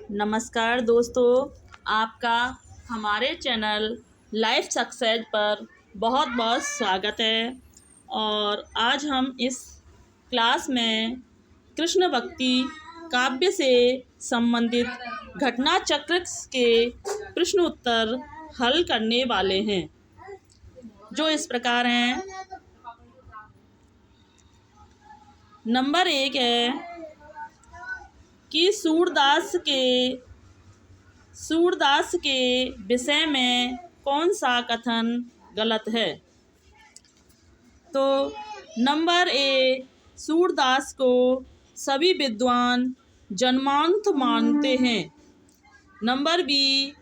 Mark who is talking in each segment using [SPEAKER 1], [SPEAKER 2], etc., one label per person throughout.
[SPEAKER 1] नमस्कार दोस्तों, आपका हमारे चैनल लाइफ सक्सेस पर बहुत बहुत स्वागत है। और आज हम इस क्लास में कृष्ण भक्ति काव्य से संबंधित घटना चक्र के प्रश्न उत्तर हल करने वाले हैं, जो इस प्रकार हैं। नंबर 1 है कि सूरदास के विषय में कौन सा कथन गलत है। तो नंबर ए, सूरदास को सभी विद्वान जन्मांत मानते हैं। नंबर बी,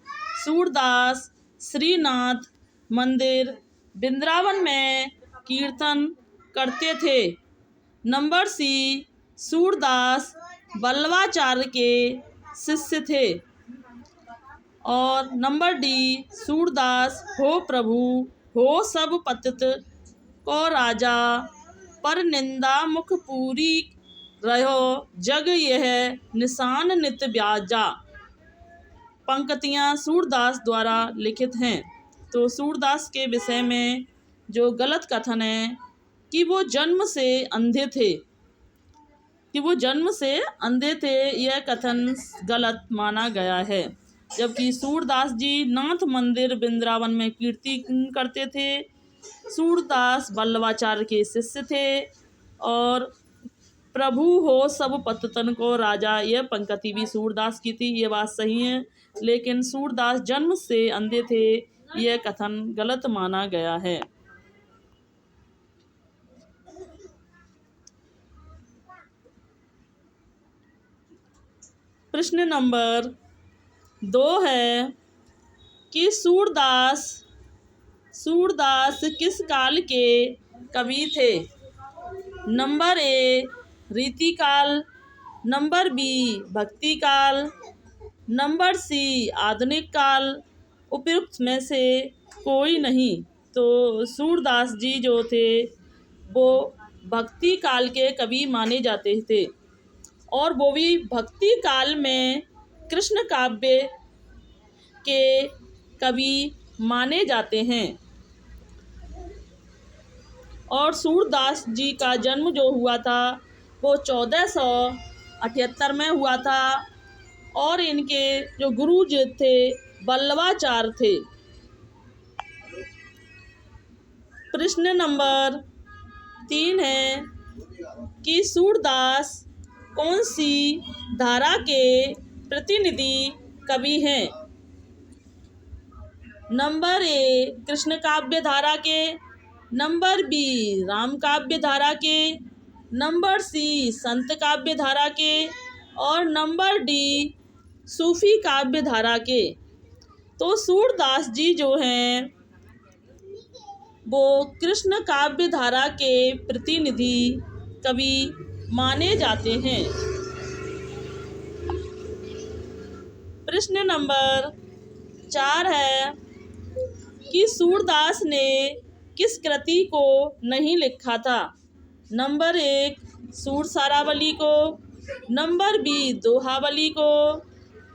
[SPEAKER 1] सूरदास श्रीनाथ मंदिर वृंदावन में कीर्तन करते थे। नंबर सी, सूरदास वल्लभाचार्य के शिष्य थे। और नंबर डी, सूरदास हो प्रभु हो सब पतित को राजा, पर निंदा मुख पूरी रहो जग यह निशान नित ब्याजा। पंक्तियाँ सूरदास द्वारा लिखित हैं। तो सूरदास के विषय में जो गलत कथन है कि वो जन्म से अंधे थे, यह कथन गलत माना गया है। जबकि सूरदास जी नाथ मंदिर वृंदावन में कीर्तन करते थे। सूरदास वल्लभाचार्य के शिष्य थे और प्रभु हो सब पतितन को राजा, यह पंक्ति भी सूरदास की थी। ये बात सही है, लेकिन सूरदास जन्म से अंधे थे, यह कथन गलत माना गया है। प्रश्न नंबर 2 है कि सूरदास किस काल के कवि थे। नंबर ए, रीति काल। नंबर बी, भक्ति काल। नंबर सी, आधुनिक काल। उपयुक्त में से कोई नहीं। तो सूरदास जी जो थे वो भक्ति काल के कवि माने जाते थे, और वो भी भक्ति काल में कृष्ण काव्य के कवि माने जाते हैं। और सूरदास जी का जन्म जो हुआ था वो 1478 में हुआ था, और इनके जो गुरु जी थे वल्लभाचार्य थे। प्रश्न नंबर 3 है कि सूरदास कौन सी धारा के प्रतिनिधि कवि हैं। नंबर ए, कृष्ण काव्य धारा के। नंबर बी, राम काव्य धारा के। नंबर सी, संत काव्य धारा के। और नंबर डी, सूफी काव्य धारा के। तो सूरदास जी जो हैं वो कृष्ण काव्य धारा के प्रतिनिधि कवि माने जाते हैं। प्रश्न नंबर 4 है कि सूरदास ने किस कृति को नहीं लिखा था। नंबर 1, सूरसारावली को। नंबर बी, दोहावली को।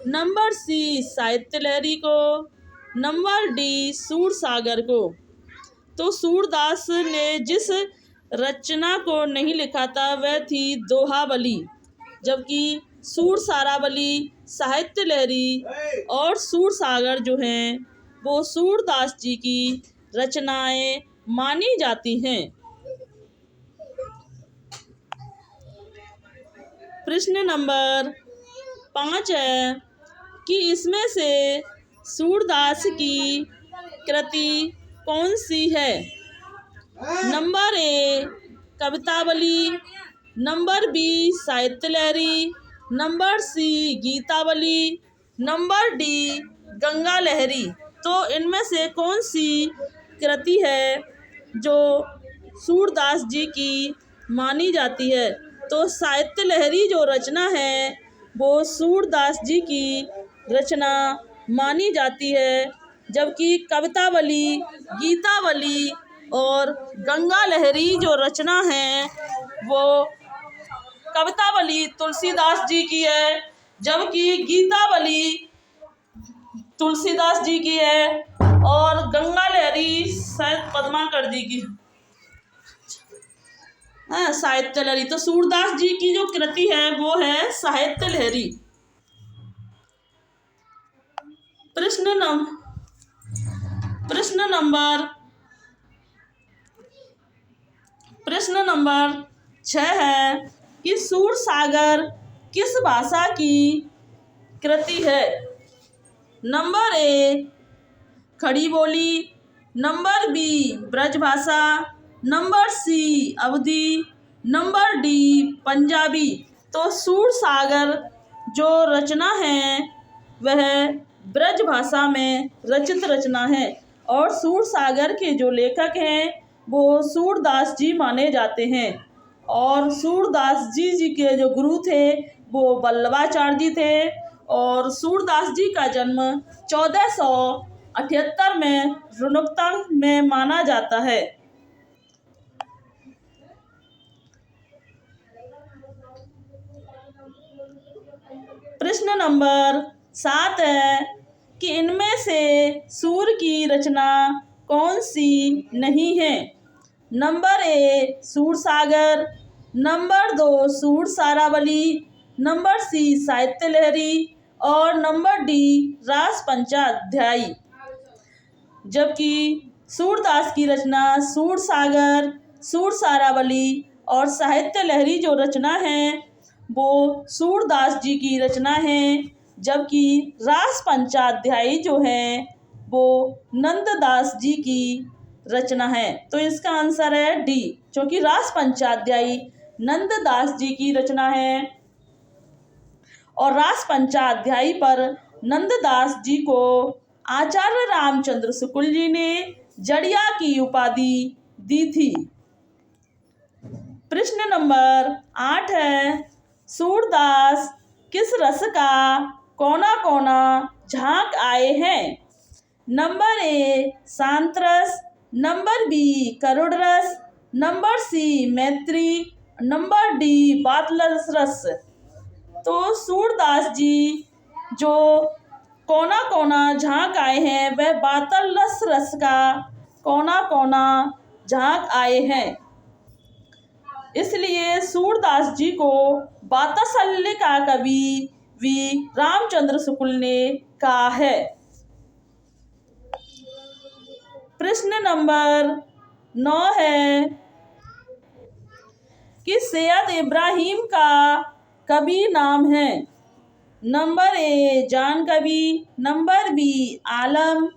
[SPEAKER 1] नंबर सी, साहित्य लहरी को। नंबर डी, सूरसागर को। तो सूरदास ने जिस रचना को नहीं लिखा था वह थी दोहावली, जबकि सूरसारावली, साहित्य लहरी और सूरसागर जो हैं वो सूरदास जी की रचनाएं मानी जाती हैं। प्रश्न नंबर 5 है कि इसमें से सूरदास की कृति कौन सी है। Number A, Kavitavali. Number B, Sahitya Lahari. Number C, Gitavali. Number D, Ganga Lahari. तो इनमें से कौन सी कृति है जो सूरदास जी की मानी जाती है। तो साहित्य लहरी जो रचना है वो सूरदास जी की रचना मानी जाती है, जबकि कवितावली, गीतावली और गंगा लहरी जो रचना है वो कवितावली तुलसीदास जी की है, जबकि गीतावली तुलसीदास जी की है और गंगा लहरी शायद पद्माकर जी की है, साहित्य लहरी। तो सूरदास जी की जो कृति है वो है साहित्य लहरी। प्रश्न नंबर 6 है कि सूरसागर किस भाषा की कृति है। Number A Khari Boli, number B Brajbhasha, number C Awadhi, number D Punjabi. तो सूरसागर जो रचना है वह ब्रजभाषा में रचित रचना है और सूरसागर के जो लेखक हैं वो सूरदास जी माने जाते हैं और सूरदास जी के जो गुरु थे वो वल्लभाचार्य जी थे और सूरदास जी का जन्म 1478 में रुनकता में माना जाता है। प्रश्न नंबर 7 है कि इनमें से सूर की रचना कौन सी नहीं है। Number A Sursagar, number 2 Sursaravali, number C Sahitya Lahari और नंबर डी रास पंचाध्यायी। जबकि सूरदास की रचना सूरसागर, सूरसारावली और साहित्य लहरी जो रचना है वो सूरदास जी की रचना है, जबकि रास पंचाध्यायी जो है वो नंददास जी की रचना है। तो इसका आंसर है डी, क्योंकि रास पंचाध्यायी नंददास जी की रचना है और रास पंचाध्यायी पर नंददास जी को आचार्य रामचंद्र शुक्ल जी ने जड़िया की उपाधि दी थी। प्रश्न नंबर 8 है सूरदास किस रस का कोना कोना झांक आए हैं। नंबर ए शांत रस, नंबर बी करुण रस, नंबर सी मैत्री, नंबर डी बातल रस। तो सूरदास जी जो कोना कोना झांक आए हैं वह बातल रस का कोना कोना झांक आए हैं, इसलिए सूरदास जी को वात्सल्य का कवि वी रामचंद्र शुक्ल ने कहा है। प्रश्न नंबर 9 है कि सैयद इब्राहिम का कवि नाम है। Number A Jan Kavi, number B Alam,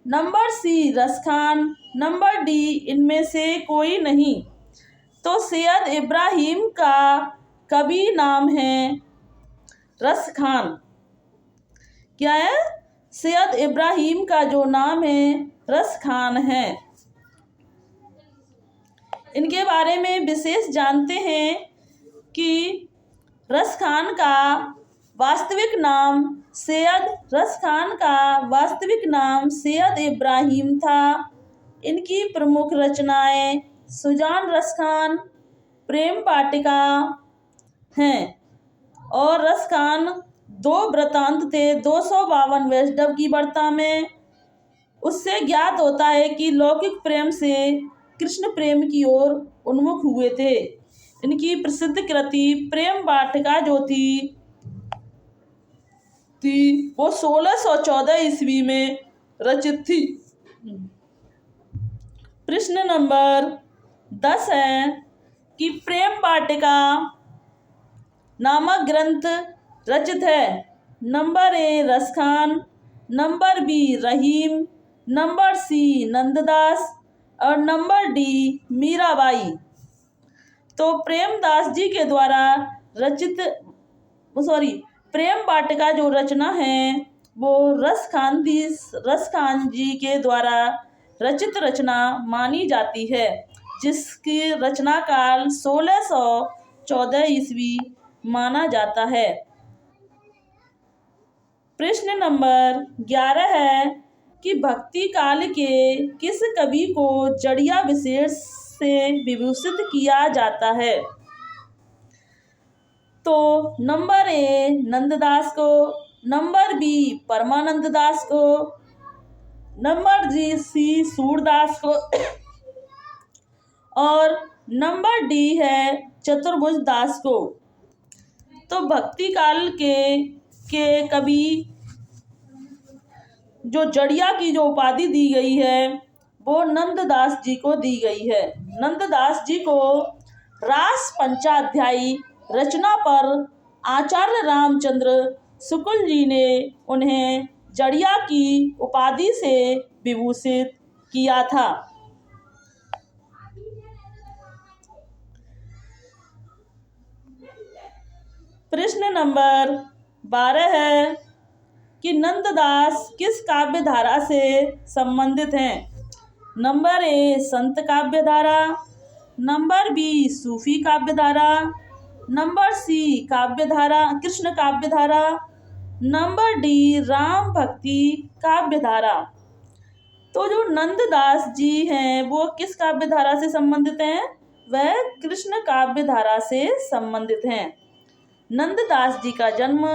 [SPEAKER 1] number C Raskhan, number D इनमें से कोई नहीं। तो सैयद इब्राहिम का कवि नाम है रसखान। क्या है? सैयद इब्राहिम का जो नाम है रसखान है। इनके बारे में विशेष जानते हैं कि रसखान का वास्तविक नाम सैयद इब्राहिम था। इनकी प्रमुख रचनाएं सुजान रसखान, प्रेम वाटिका हैं और रसखान 2 वृत्तांत थे 252 वैष्णव की वार्ता में। उससे ज्ञात होता है कि लौकिक प्रेम से कृष्ण प्रेम की ओर उन्मुख हुए थे। इनकी प्रसिद्ध कृति प्रेम वाटिका जो थी वो 1614 ईस्वी में रचित थी। प्रश्न नंबर 10 है कि प्रेम वाटिका नामक ग्रंथ रचित है। Number A Raskhan, number B Rahim, number C Nanddas और नंबर डी मीराबाई। तो प्रेमदास जी के द्वारा प्रेम वाटिका जो रचना है वो रसखान जी के द्वारा रचित रचना मानी जाती है, जिसकी रचना काल 1614 ईस्वी माना जाता है। प्रश्न नंबर 11 है कि भक्ति काल के किस कवि को जड़िया विशेष से विभूषित किया जाता है। तो नंबर ए नंददास को, नंबर बी परमानंद दास को, नंबर सी सूरदास को और नंबर डी है चतुर्भुज दास को। तो भक्ति काल के कवि जो जड़िया की जो उपाधि दी गई है वो नंददास जी को दी गई है। नंददास जी को रास पंचाध्यायी रचना पर आचार्य रामचंद्र शुक्ल जी ने उन्हें जड़िया की उपाधि से विभूषित किया था। प्रश्न नंबर 12 है कि नंददास किस काव्य धारा से संबंधित हैं। नंबर ए संत काव्य धारा, नंबर बी सूफी काव्य धारा, नंबर सी काव्य धारा कृष्ण काव्य धारा, नंबर डी राम भक्ति काव्य धारा। तो जो नंददास जी हैं वो किस काव्य धारा से संबंधित हैं? वह कृष्ण काव्य धारा से संबंधित हैं। नंददास जी का जन्म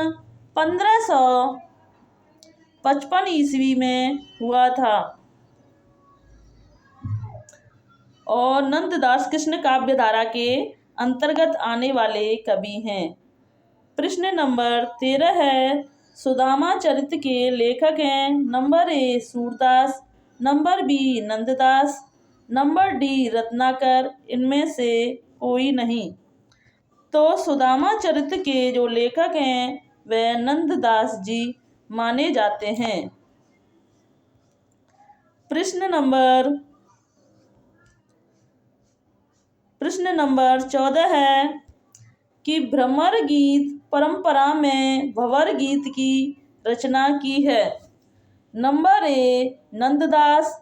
[SPEAKER 1] 1555 ईस्वी में हुआ था और नंददास कृष्ण काव्य धारा के अंतर्गत आने वाले कवि हैं। प्रश्न नंबर 13 है सुदामा चरित के लेखक हैं। Number A Surdas, number B Nanddas, number D Ratnakar, इनमें से कोई नहीं। तो सुदामा चरित के जो लेखक हैं वह नंददास जी माने जाते हैं। प्रश्न नंबर 14 है कि भ्रमर गीत परंपरा में भंवर गीत की रचना की है। Number A Nanddas,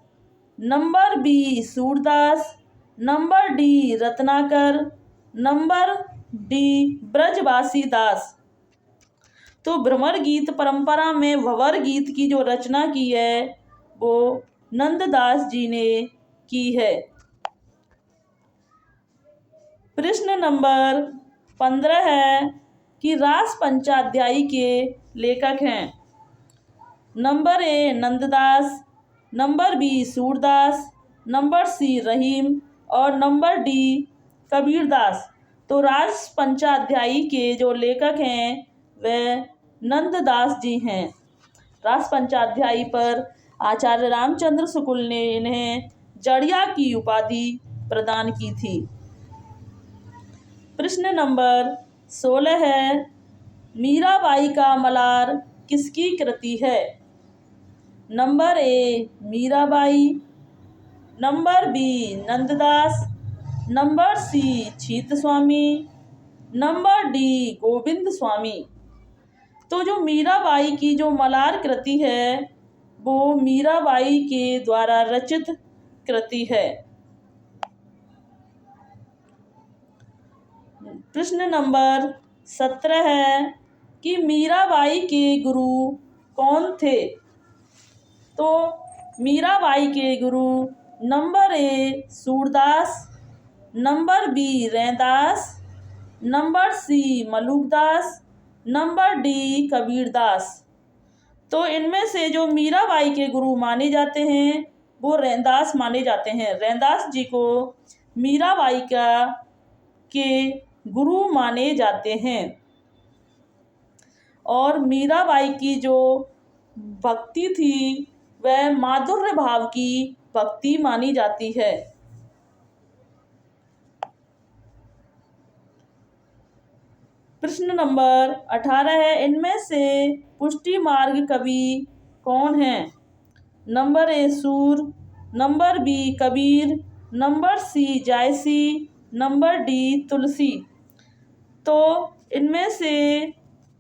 [SPEAKER 1] number B Surdas, number D Ratnakar, number D Brajvasi Das. तो भ्रमर गीत परंपरा में भंवर गीत की जो रचना की है वो नंददास जी ने की है। प्रश्न नंबर 15 है कि रास पंचाध्यायी के लेखक हैं। Number A Nanddas, number B Surdas, number C Rahim और नंबर डी कबीरदास। तो रास पंचाध्यायी के जो लेखक हैं वह नंददास जी हैं। रास पंचाध्यायी पर आचार्य रामचंद्र शुक्ल ने इन्हें जड़िया की उपाधि प्रदान की थी। प्रश्न नंबर 16 है मीराबाई का मलार किसकी कृति है। Number A Mirabai, number B Nanddas, number C Chhit Swami, number D Govind Swami. तो जो मीराबाई की जो मलार कृति है वो मीराबाई के द्वारा रचित कृति है। प्रश्न नंबर 17 है कि मीराबाई के गुरु कौन थे। तो मीराबाई के गुरु number A Surdas, number B Raidas, number C Malukdas, number D Kabirdas. तो इनमें से जो मीराबाई के गुरु माने जाते हैं वो रैदास माने जाते हैं। रैदास जी को मीराबाई के गुरु माने जाते हैं और मीराबाई की जो भक्ति थी वह माधुर्य भाव की भक्ति मानी जाती है। प्रश्न नंबर 18 है इनमें से पुष्टि मार्ग कवि कौन है। Number A Sur, number B Kabir, number C Jayasi, number D Tulsi. तो इनमें से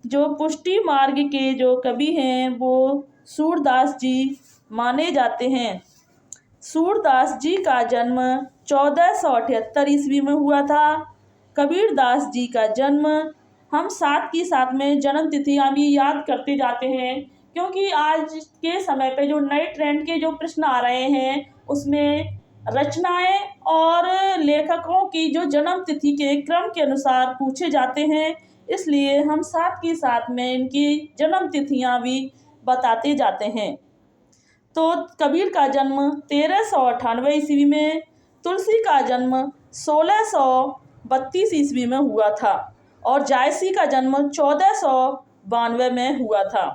[SPEAKER 1] जो पुष्टि मार्ग के जो कवि हैं वो सूरदास जी माने जाते हैं। सूरदास जी का जन्म 1478 ईस्वी में हुआ था। कबीरदास जी का जन्म हम साथ की साथ में जन्म तिथियां भी याद करते जाते हैं क्योंकि आज के समय पे जो नए ट्रेंड के जो प्रश्न आ रहे हैं उसमें रचनाएं और लेखकों की जो जन्म तिथि के क्रम के अनुसार पूछे जाते हैं। इसलिए हम साथ के साथ में इनकी जन्म तिथियां भी बताते जाते हैं। तो कबीर का जन्म 1398 ईस्वी में, तुलसी का जन्म 1632 ईस्वी में हुआ था और जायसी का जन्म 1492 में हुआ था।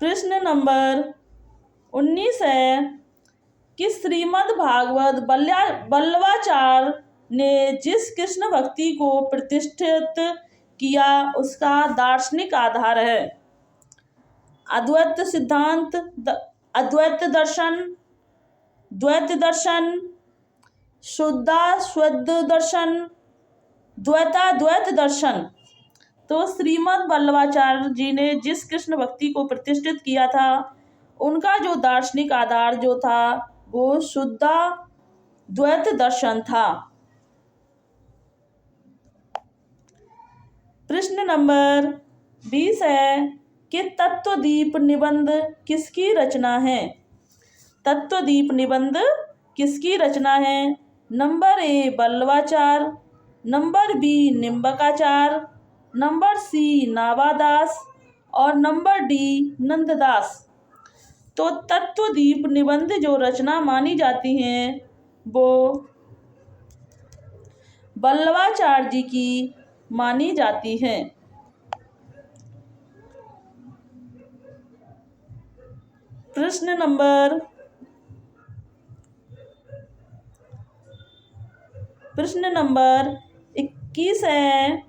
[SPEAKER 1] प्रश्न नंबर 19 है कि श्रीमद् भागवत बल्लवाचार्य ने जिस कृष्ण भक्ति को प्रतिष्ठित किया उसका दार्शनिक आधार है अद्वैत सिद्धांत, अद्वैत दर्शन, द्वैत दर्शन, शुद्धाद्वैत दर्शन, द्वैताद्वैत दर्शन। तो श्रीमद् बल्लवाचार्य जी ने जिस कृष्ण भक्ति को प्रतिष्ठित किया था उनका जो दार्शनिक आधार जो था वो शुद्धाद्वैत दर्शन था। प्रश्न नंबर 20 है कि तत्वदीप निबंध किसकी रचना है? तत्वदीप निबंध किसकी रचना है? Number A Vallabhacharya, number B Nimbarkacharya, number C Nabhadas और नंबर डी नंददास। तो तत्वदीप निबंध जो रचना मानी जाती है वो बल्लवाचार्य जी की मानी जाती है। प्रश्न नंबर 21 है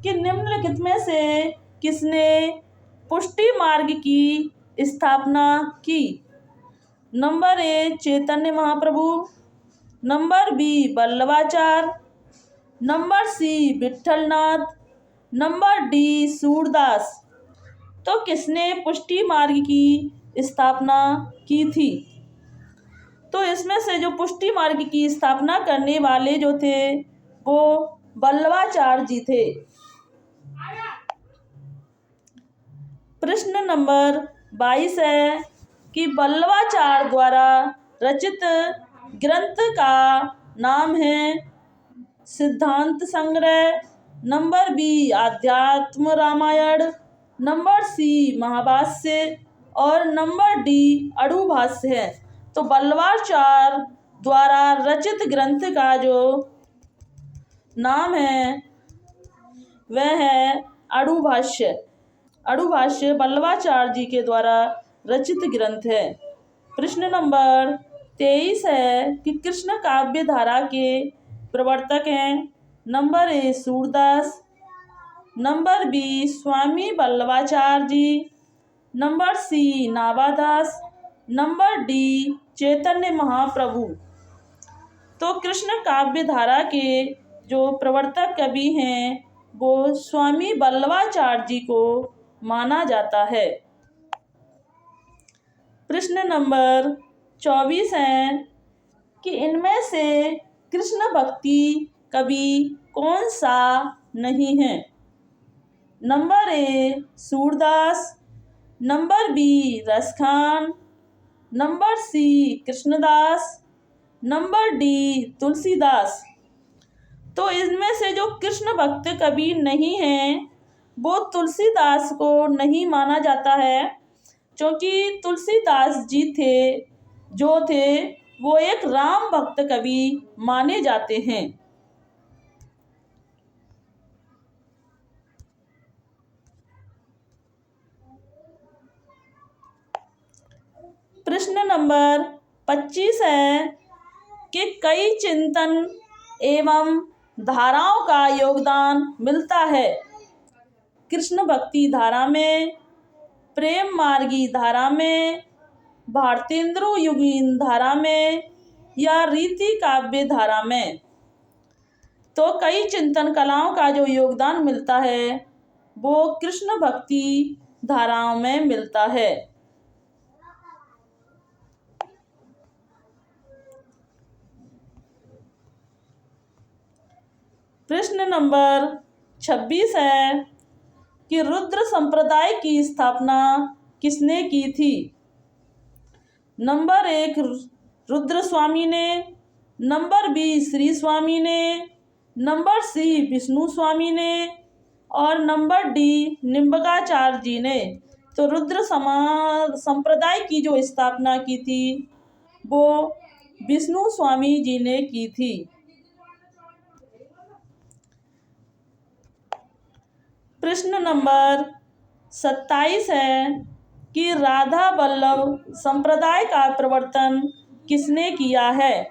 [SPEAKER 1] कि निम्नलिखित में से किसने पुष्टि मार्ग की स्थापना की? Number A Chaitanya Mahaprabhu, number B Vallabhacharya, number C Vitthalnath, number D Surdas. तो किसने पुष्टि मार्ग की स्थापना की थी? तो इसमें से जो पुष्टि मार्ग की स्थापना करने वाले जो थे वो बल्लवाचार्य जी थे। प्रश्न नंबर 22 है कि बल्लवाचार्य द्वारा रचित ग्रंथ का नाम है सिद्धांत संग्रह, नंबर बी आध्यात्म रामायण, नंबर सी महाभाष्य और नंबर डी अड़ुभाष्य है। तो बल्लवाचार्य द्वारा रचित ग्रंथ का जो नाम है वह है अड़ुभाष्य। अड़ुभाष्य बल्लवाचार्य जी के द्वारा रचित ग्रंथ है। प्रश्न नंबर 23 है कि कृष्ण काव्य धारा के प्रवर्तक हैं number A Surdas, number B Swami Vallabhacharya ji, number C Nabhadas, number D Chaitanya Mahaprabhu. तो कृष्ण काव्य धारा के जो प्रवर्तक कवि हैं वो स्वामी बल्लवाचार्य जी को माना जाता है। प्रश्न नंबर 24 है कि इनमें से कृष्ण भक्ति कवि कौन सा नहीं है? Number A Surdas, number B Raskhan, number C Krishnadas, number D Tulsidas. तो इनमें से जो कृष्ण भक्त कवि नहीं हैं वो तुलसीदास को नहीं माना जाता है क्योंकि तुलसीदास जी जो थे वो एक राम भक्त कवि माने जाते हैं। प्रश्न नंबर 25 है कि कई चिंतन एवं धाराओं का योगदान मिलता है कृष्ण भक्ति धारा में, प्रेम मार्गी धारा में, भारतेंद्र युगीन धारा में या रीति काव्य धारा में। तो कई चिंतन कलाओं का जो योगदान मिलता है वो कृष्ण भक्ति धाराओं में मिलता है। प्रश्न नंबर 26 है कि रुद्र संप्रदाय की स्थापना किसने की थी? नंबर 1 रुद्र स्वामी ने, नंबर बी श्री स्वामी ने, नंबर सी विष्णु स्वामी ने और नंबर डी निम्बकाचार्य जी ने। तो रुद्र संप्रदाय की जो स्थापना की थी वो विष्णु स्वामी जी ने की थी। प्रश्न नंबर 27 है कि राधा वल्लभ संप्रदाय का प्रवर्तन किसने किया है।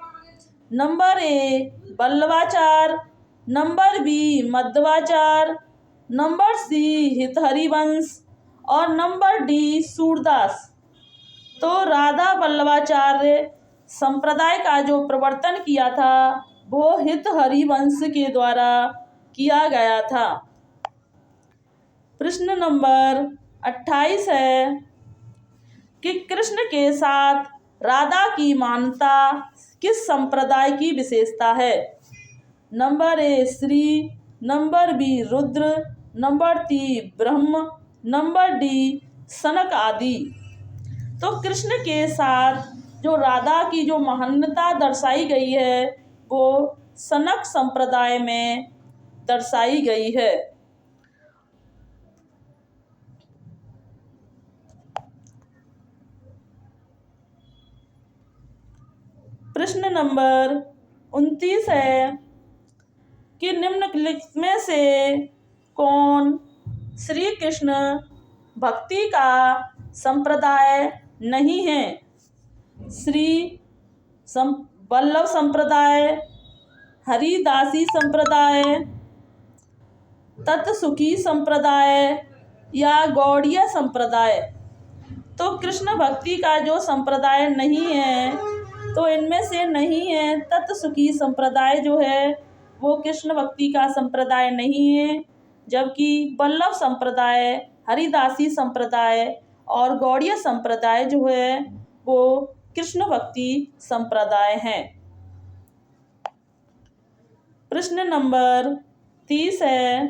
[SPEAKER 1] Number A Vallabhacharya, number B Madhvacharya, number C Hitharivansh और नंबर डी सूरदास। तो राधा वल्लभाचार्य संप्रदाय का जो प्रवर्तन किया था वो हितहरिवंश के द्वारा किया गया था। प्रश्न नंबर 28 है कि कृष्ण के साथ राधा की मानता किस संप्रदाय की विशेषता है। Number A Shri, number B Rudra, number C Brahma, number D सनक आदि। तो कृष्ण के साथ जो राधा की जो महानता दर्शाई गई है वो सनक संप्रदाय में दर्शाई गई है। प्रश्न नंबर 29 है कि निम्नलिखित में से कौन श्री कृष्ण भक्ति का संप्रदाय नहीं है। श्री वल्लभ संप्रदाय, हरिदासी संप्रदाय, तत्सुखी संप्रदाय या गौड़ीय संप्रदाय। तो कृष्ण भक्ति का जो संप्रदाय नहीं है तो इनमें से नहीं है तत्सुखी संप्रदाय जो है वो कृष्ण भक्ति का संप्रदाय नहीं है, जबकि वल्लभ संप्रदाय, हरिदासी संप्रदाय और गौड़ीय संप्रदाय जो है वो कृष्ण भक्ति संप्रदाय हैं। प्रश्न नंबर 30 है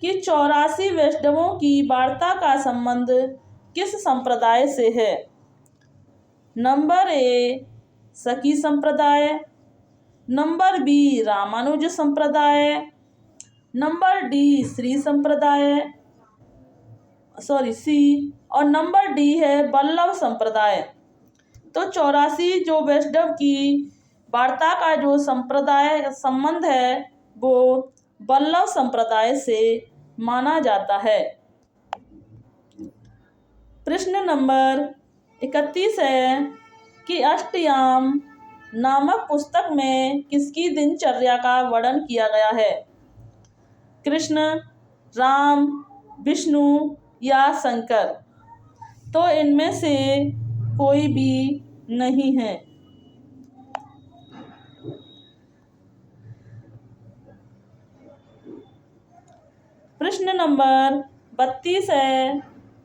[SPEAKER 1] कि 84 वैष्णवों की वार्ता का संबंध किस संप्रदाय से है। नंबर ए सखी संप्रदाय, नंबर बी रामानुज संप्रदाय, नंबर डी श्री संप्रदाय सी और नंबर डी है वल्लभ संप्रदाय। तो 84 जो वैष्णव की वार्ता का जो संप्रदाय संबंध है वो वल्लभ संप्रदाय से माना जाता है। प्रश्न नंबर 31 है कि अष्टयाम नामक पुस्तक में किसकी दिनचर्या का वर्णन किया गया है। कृष्ण, राम, विष्णु या शंकर। तो इनमें से कोई भी नहीं है। प्रश्न नंबर 32 है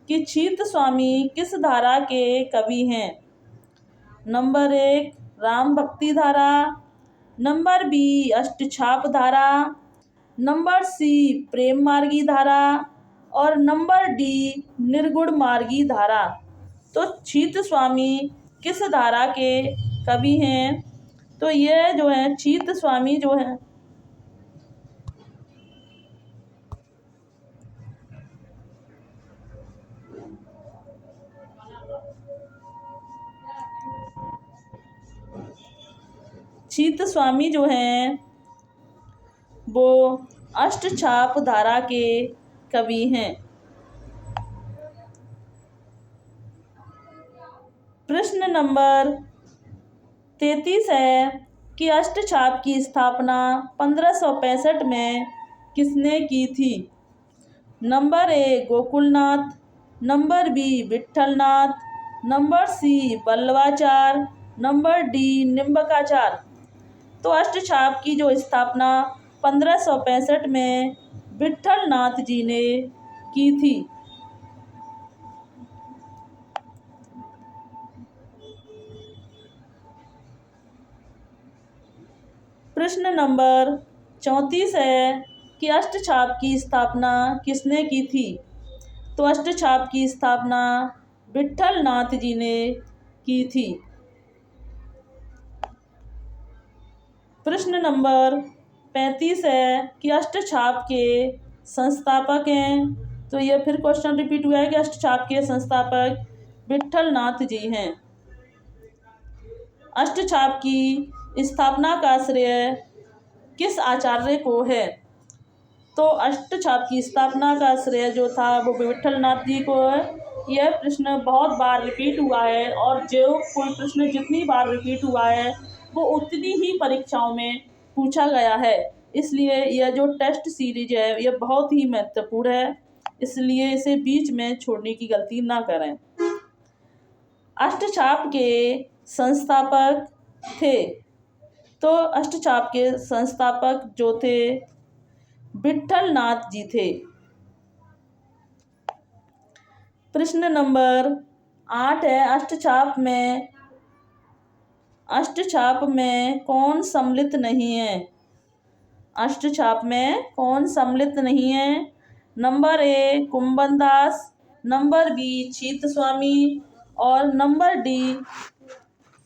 [SPEAKER 1] कि छीत स्वामी किस धारा के कवि हैं। नंबर 1 राम भक्ति धारा, नंबर बी अष्टछाप धारा, नंबर सी प्रेम मार्गी धारा और नंबर डी निर्गुण मार्गी धारा। तो छीत स्वामी किस धारा के कवि हैं। तो ये जो है छीत स्वामी जो है छीत स्वामी जो हैं वो अष्टछाप धारा के कवि हैं। प्रश्न नंबर 33 है कि अष्टछाप की स्थापना 1565 में किसने की थी। Number A Gokulnath, number B Vitthalnath, number C Vallabhacharya, number D Nimbarkacharya. तो अष्टछाप की जो स्थापना 1565 में विट्ठलनाथ जी ने की थी। प्रश्न नंबर 34 है कि अष्टछाप की स्थापना किसने की थी। तो अष्टछाप की स्थापना विट्ठलनाथ जी ने की थी। प्रश्न नंबर 35 है कि अष्टछाप के संस्थापक हैं। तो यह फिर क्वेश्चन रिपीट हुआ है कि अष्टछाप के संस्थापक विट्ठल नाथ जी हैं। अष्टछाप की स्थापना का श्रेय किस आचार्य को है? तो अष्टछाप की स्थापना का श्रेय जो था वो विट्ठल नाथ जी को है। यह प्रश्न बहुत बार रिपीट हुआ है और जो कोई प्रश्न जितनी बार रिपीट हुआ है वो उतनी ही परीक्षाओं में पूछा गया है। इसलिए यह जो टेस्ट सीरीज है यह बहुत ही महत्वपूर्ण है, इसलिए इसे बीच में छोड़ने की गलती ना करें। अष्टछाप के संस्थापक थे, तो अष्टछाप के संस्थापक जो थे विट्ठल नाथ जी थे। प्रश्न नंबर 8 है अष्टछाप में कौन सम्मिलित नहीं है? अष्टछाप में कौन सम्मिलित नहीं है? Number A Kumbhan Das, number B Chhit Swami और नंबर डी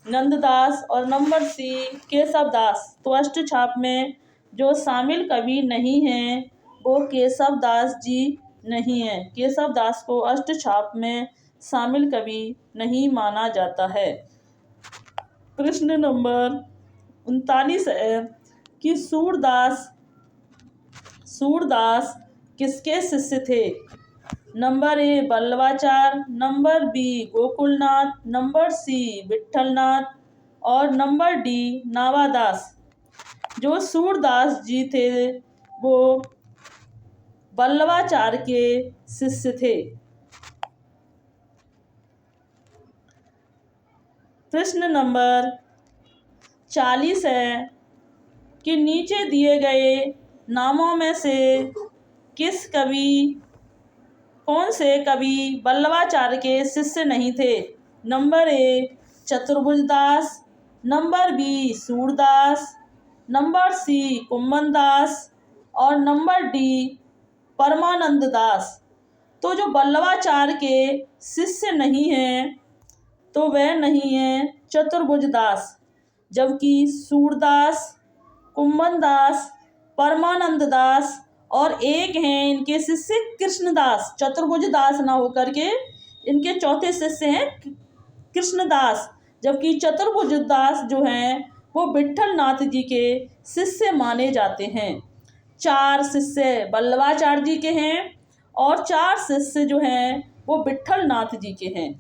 [SPEAKER 1] नंददास और नंबर सी केशव दास। तो अष्टछाप में जो शामिल कवि नहीं हैं वो केशव दास जी नहीं है। केशव दास को अष्टछाप में शामिल कवि नहीं माना जाता है। प्रश्न नंबर 39 है कि सूरदास किसके शिष्य थे? Number A Vallabhacharya, number B Gokulnath, number C Vitthalnath और नंबर डी नावादास। जो सूरदास जी थे वो बल्लवाचार्य के शिष्य थे। प्रश्न नंबर 40 है कि नीचे दिए गए नामों में से कौन से कवि बल्लवाचार्य के शिष्य नहीं थे? Number A Chaturbhuj Das, number B Surdas, number C Kumbhan Das और नंबर डी परमानंद दास। तो जो बल्लवाचार्य के शिष्य नहीं हैं तो वह नहीं है चतुर्भुज दास, जबकि सूरदास, कुंभन दास, परमानंद दास और एक हैं इनके शिष्य कृष्णदास। चतुर्भुज दास ना होकर के इनके चौथे शिष्य हैं कृष्णदास, जबकि चतुर्भुज दास जो हैं वो विट्ठल नाथ जी के शिष्य माने जाते हैं। 4 शिष्य बल्लवाचार्य जी के हैं और 4 शिष्य जो हैं वो विट्ठल नाथ जी के हैं।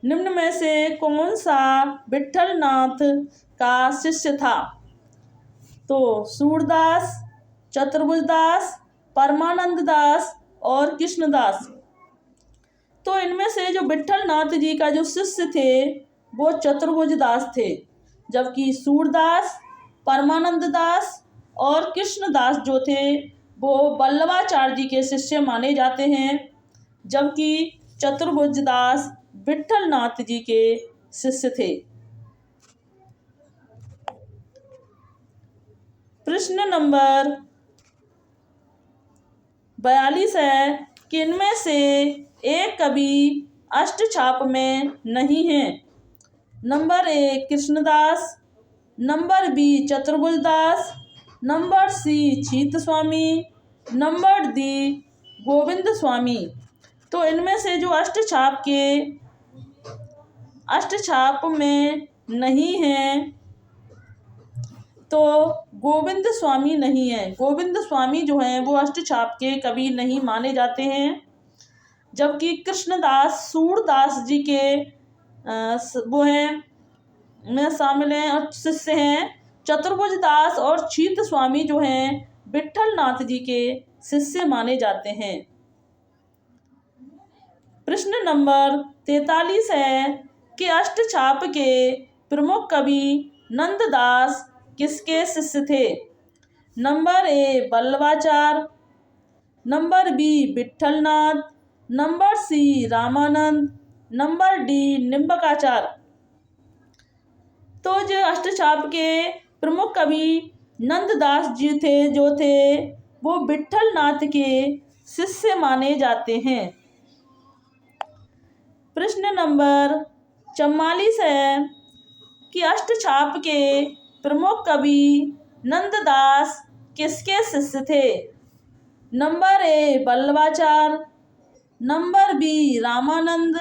[SPEAKER 1] निम्न में से कौन सा विट्ठल नाथ का शिष्य था? तो सूरदास, चतुर्भुज दास, परमानंद दास और कृष्णदास। तो इनमें से जो विट्ठल नाथ जी का जो शिष्य थे वो चतुर्भुज दास थे, जबकि सूरदास, परमानंद दास और कृष्णदास जो थे वो बल्लवाचार्य जी के शिष्य माने जाते हैं, जबकि चतुर्भुज दास विट्ठल नाथ जी के शिष्य थे। प्रश्न नंबर 42 है कि इनमें से एक कवि अष्टछाप में नहीं है। Number A Krishnadas, number B Chaturbhuj Das, number C Chhit Swami, number D Govind Swami. तो इनमें से जो अष्टछाप में नहीं है तो गोविंद स्वामी नहीं है। गोविंद स्वामी जो हैं वो अष्टछाप के कवि नहीं माने जाते हैं, जबकि कृष्णदास सूरदास जी के वो हैं में शामिल हैं और शिष्य हैं। चतुर्भुज दास और छीत स्वामी जो हैं विट्ठल नाथ जी के शिष्य माने जाते हैं। प्रश्न नंबर 43 है कि अष्टछाप के प्रमुख कवि नंददास किसके शिष्य थे? Number A Vallabhacharya, number B Vitthalnath, number C Ramanand, number D Nimbarkacharya. तो जो अष्टछाप के प्रमुख कवि नंददास जी जो थे वो विट्ठलनाथ के शिष्य माने जाते हैं। प्रश्न नंबर 44 है कि अष्टछाप के प्रमुख कवि नंददास किसके शिष्य थे? Number A Vallabhacharya, number B Ramanand,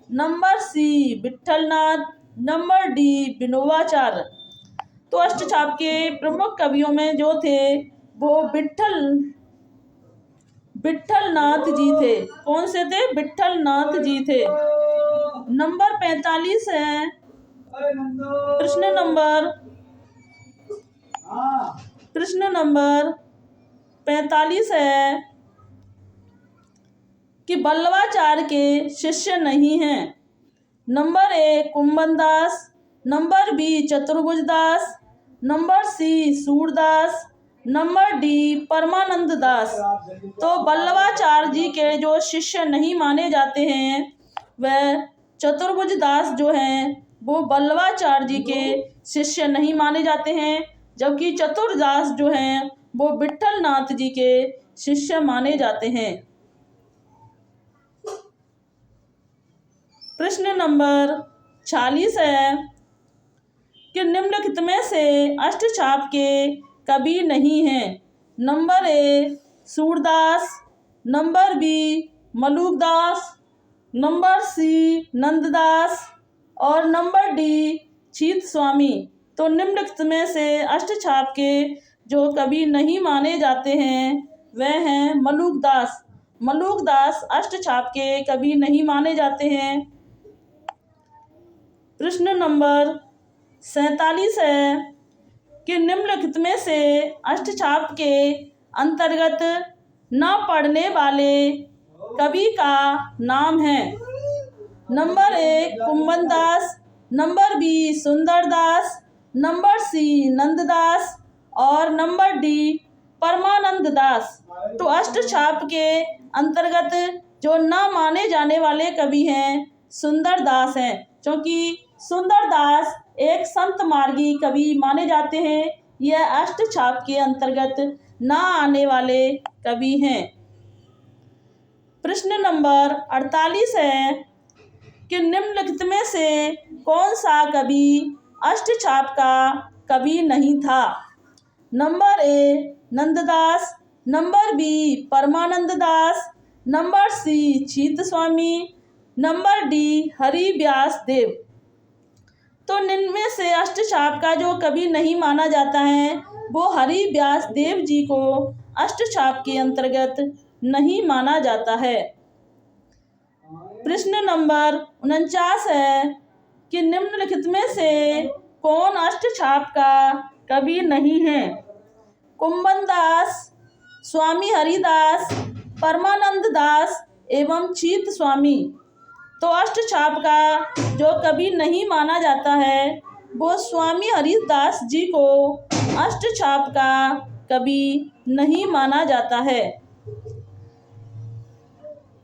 [SPEAKER 1] number C Vitthalnath, number D Vinobacharya. तो अष्टछाप के प्रमुख कवियों में जो थे वो विठलनाथ जी थे। कौन से थे? विठलनाथ जी थे। नंबर 45 है। प्रश्न नंबर 45 है कि बल्लभाचार्य के शिष्य नहीं हैं। Number A Kumbhan Das, number B Chaturbhuj Das, number C Surdas, number D Parmanand Das. तो बल्लभाचार्य जी के जो शिष्य नहीं माने जाते हैं वह चतुर्भुज दास जो हैं वो बल्लभाचार्य जी के शिष्य नहीं माने जाते हैं, जबकि चतुर्दास जो हैं वो विठलनाथ जी के शिष्य माने जाते हैं। प्रश्न नंबर 46 है कि निम्नलिखित में से अष्टछाप के कवि नहीं हैं। Number A Surdas, number B Malukdas, number C Nanddas और नंबर डी छीत स्वामी। तो निम्नलिखित में से अष्टछाप के जो कवि नहीं माने जाते हैं वह हैं मलुकदास। मलुकदास अष्टछाप के कवि नहीं माने जाते हैं। प्रश्न नंबर 47 है कि निम्नलिखित में से अष्टछाप के अंतर्गत न पढ़ने वाले कवि का नाम है। Number A Kumbhan Das, number B Sundardas, number C Nanddas और नंबर डी परमानंद दास। तो अष्टछाप के अंतर्गत जो न माने जाने वाले कवि हैं सुंदरदास हैं, क्योंकि सुंदरदास एक संत मार्गी कवि माने जाते हैं। यह अष्टछाप के अंतर्गत न आने वाले कवि हैं। प्रश्न नंबर 48 है कि निम्नलिखित में से कौन सा कवि अष्टछाप का कवि नहीं था? Number A Nanddas, number B Parmanand Das, number C Chhit Swami, number D Hari Vyas Dev. तो इनमें से अष्टछाप का जो कवि नहीं माना जाता है वो हरि व्यास देव जी को अष्टछाप के अंतर्गत नहीं माना जाता है। प्रश्न नंबर 49 है कि निम्नलिखित में से कौन अष्टछाप का कवि नहीं है? कुंभन दास, स्वामी हरिदास, परमानंद दास एवं छीत स्वामी। तो अष्टछाप का जो कवि नहीं माना जाता है वो स्वामी हरिदास जी को अष्टछाप का कवि नहीं माना जाता है।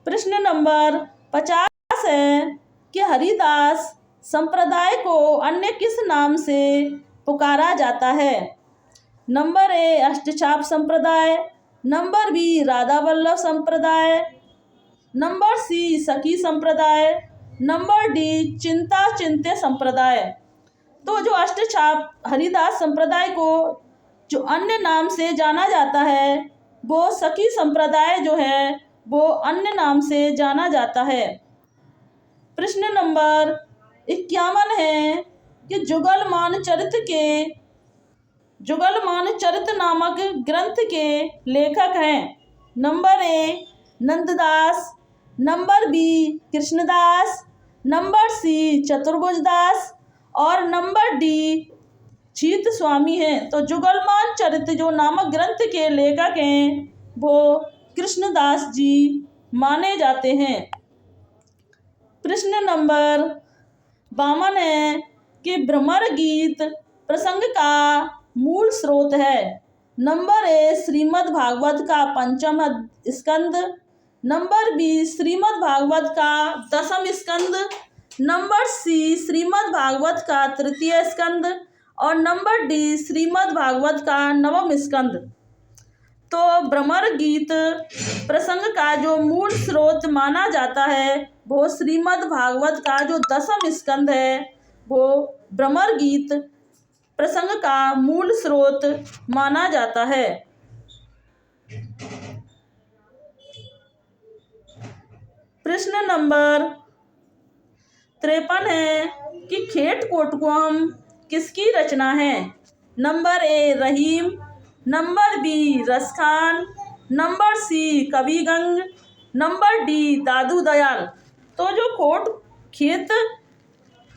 [SPEAKER 1] प्रश्न नंबर 50 है कि हरिदास संप्रदाय को अन्य किस नाम से पुकारा जाता है? नंबर ए अष्टछाप संप्रदाय, नंबर बी राधा वल्लभ संप्रदाय, नंबर सी सखी संप्रदाय, नंबर डी चिंता चिंत्य संप्रदाय। तो जो अष्टछाप हरिदास संप्रदाय को जो अन्य नाम से जाना जाता है वो सखी संप्रदाय जो है वो अन्य नाम से जाना जाता है। प्रश्न नंबर 51 है कि जुगलमान चरित नामक ग्रंथ के लेखक हैं। Number A Nanddas, number B Krishnadas, number C Chaturbhuj Das और नंबर डी छीत स्वामी हैं। तो जुगलमान चरित जो नामक ग्रंथ के लेखक हैं वो कृष्णदास जी माने जाते हैं। प्रश्न नंबर 52 है कि भ्रमर गीत प्रसंग का मूल स्रोत है। नंबर ए श्रीमद् भागवत का 5वां स्कंद, नंबर बी श्रीमद् भागवत का 10वां स्कंद, नंबर सी श्रीमद् भागवत का 3वां स्कंद और नंबर डी श्रीमद् भागवत का 9वां स्कंद। तो भ्रमर गीत प्रसंग का जो मूल स्रोत माना जाता है वो श्रीमद् भागवत का जो 10वां स्कंद है वो भ्रमर गीत प्रसंग का मूल स्रोत माना जाता है। प्रश्न नंबर 53 है कि खेट कोटकुआम किसकी रचना है? Number A Rahim, number B Raskhan, number C Kavigang, number D Dadu Dayal. तो जो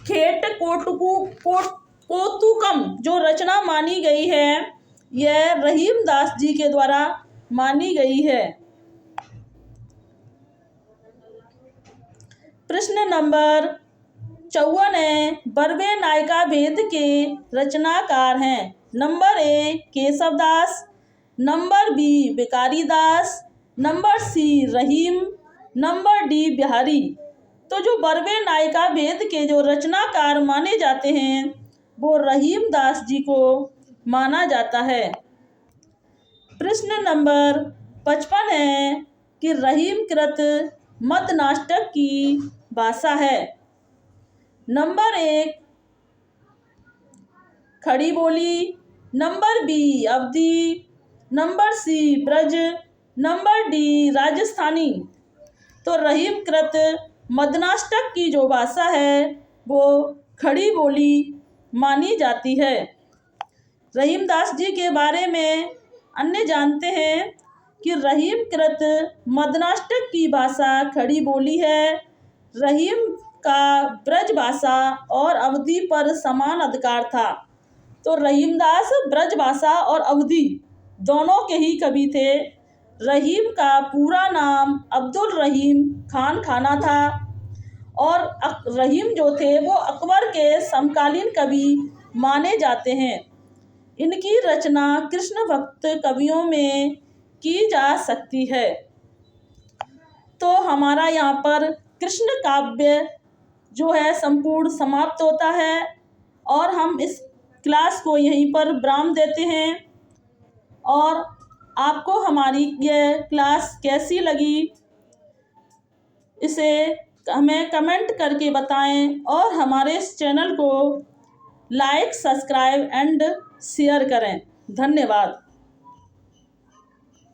[SPEAKER 1] खेट कोतुकम जो रचना मानी गई है, यह रहीम दास जी के द्वारा मानी गई है। प्रश्न नंबर 54 है बरवे नायका भेद के रचनाकार हैं। Number A Keshavdas, number B Bhikhari Das, number C Rahim, number D Bihari. तो जो बरवे नायका भेद के जो रचनाकार माने जाते हैं वो रहीम दास जी को माना जाता है। प्रश्न नंबर 55 है कि रहीम कृत मद नाटक की भाषा है। Number 1 Khari Boli, number B Awadhi, number C Braj, number D Rajasthani. तो रहीम कृत मदनाष्टक की जो भाषा है वो खड़ी बोली मानी जाती है। रहीमदास जी के बारे में अन्य जानते हैं कि रहीम कृत मदनाष्टक की भाषा खड़ी बोली है। रहीम का ब्रज भाषा और अवधी पर समान अधिकार था। तो रहीमदास ब्रज भाषा और अवधी दोनों के ही कवि थे। रहीम का पूरा नाम अब्दुल रहीम खान खाना था और रहीम जो थे वो अकबर के समकालीन कवि माने जाते हैं। इनकी रचना कृष्ण भक्त कवियों में की जा सकती है। तो हमारा यहाँ पर कृष्ण काव्य जो है संपूर्ण समाप्त होता है और हम इस क्लास को यहीं पर विराम देते हैं। और आपको हमारी यह क्लास कैसी लगी इसे हमें कमेंट करके बताएं और हमारे इस चैनल को लाइक, सब्सक्राइब एंड शेयर करें। धन्यवाद।